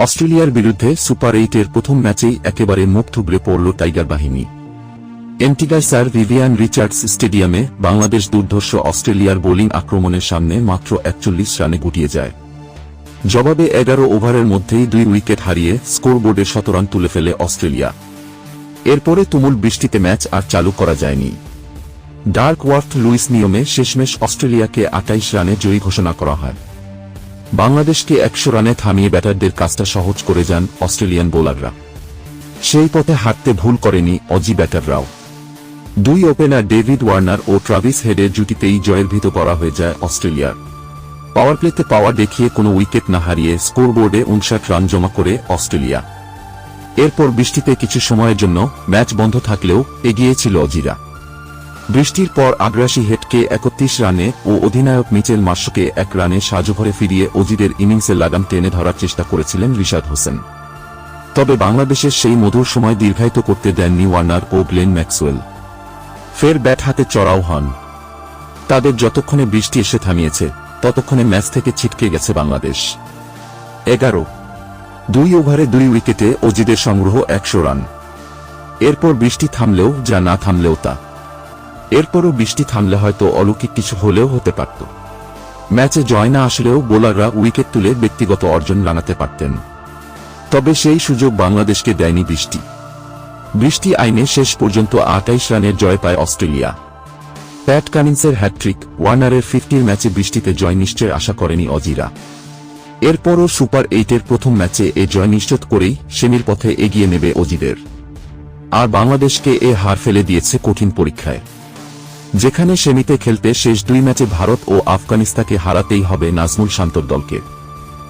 অস্ট্রেলিয়ার বিরুদ্ধে সুপার 8-এর প্রথম ম্যাচেই একেবারে মুখ থুবড়ে পড়ল টাইগার বাহিনী। এন্টিগায় স্যার ভিভিয়ান রিচার্ডস স্টেডিয়ামে বাংলাদেশ দুর্ধর্ষ অস্ট্রেলিয়ার বোলিং আক্রমণের সামনে মাত্র 41 রানে গুটিয়ে যায়। জবাবে 11 ওভারের মধ্যেই 2 উইকেট হারিয়ে স্কোরবোর্ডে 17 রান তুলে ফেলে অস্ট্রেলিয়া। এরপরে তুমুল বৃষ্টিতে ম্যাচ আর চালু করা যায়নি। ডার্ক ওয়ার্থ লুইস নিয়মে শেষমেশ অস্ট্রেলিয়াকে 28 রানে জয়ী ঘোষণা করা হয়। বাংলাদেশকে 100 রানে থামিয়ে ব্যাটারদের কাজটা সহজ করে যান অস্ট্রেলিয়ান বোলাররা। সেই পথে হাঁটতে ভুল করেনি অজি ব্যাটাররাও। 2 ওপেনার ডেভিড ওয়ার্নার ও ট্রাভিস হেডের জুটিতেই জয়ের ভীত করা হয়ে যায় অস্ট্রেলিয়ার। পাওয়ার প্লেতে পাওয়ার দেখিয়ে কোনো উইকেট না হারিয়ে স্কোরবোর্ডে 59 রান জমা করে অস্ট্রেলিয়া। এরপর বৃষ্টিতে কিছু সময়ের জন্য ম্যাচ বন্ধ থাকলেও এগিয়েছিল অজিরা। বৃষ্টির পর আগ্রাসী হেডকে 31 রানে ও অধিনায়ক মিচেল মার্শকে 1 রানে সাজঘরে ফিরিয়ে অজিদের ইনিংসে লাগাম টেনে ধরার চেষ্টা করেছিলেন রিশাদ হোসেন। তবে বাংলাদেশের সেই মধুর সময় দীর্ঘায়িত করতে দেননি ওয়ার্নার ও গ্লেন ম্যাক্সওয়েল। ফের ব্যাট হাতে চড়াও হন। তাদের যতক্ষণে বৃষ্টি এসে থামিয়েছে ততক্ষণে ম্যাচ থেকে ছিটকে গেছে বাংলাদেশ। 2 ওভারে 2 উইকেটে অজিদের সংগ্রহ 100 রান। এরপর বৃষ্টি থামলেও যা, না থামলেও তা। এরপরও বৃষ্টি থামলে হয়তো অলৌকিক কিছু হলেও হতে পারত। ম্যাচে জয় না আসলেও বোলাররা উইকেট তুলে ব্যক্তিগত অর্জন জানাতে পারতেন। তবে সেই সুযোগ বাংলাদেশকে দেয়নি বৃষ্টি। বৃষ্টি আইনে শেষ পর্যন্ত 28 রানের জয় পায় অস্ট্রেলিয়া। প্যাট কামিন্সের হ্যাটট্রিক, ওয়ার্নারের 50 ম্যাচে বৃষ্টিতে জয় নিশ্চয় আশা করেনি অজিরা। এরপরও সুপার 8-এর প্রথম ম্যাচে এ জয় নিশ্চিত করেই সেমির পথে এগিয়ে নেবে অজিদের। আর বাংলাদেশকে এ হার ফেলে দিয়েছে কঠিন পরীক্ষায়, যেখানে সেমিতে খেলতে শেষ 2 ম্যাচে ভারত ও আফগানিস্তানকে হারাতেই হবে নাজমুল শান্তর দলকে।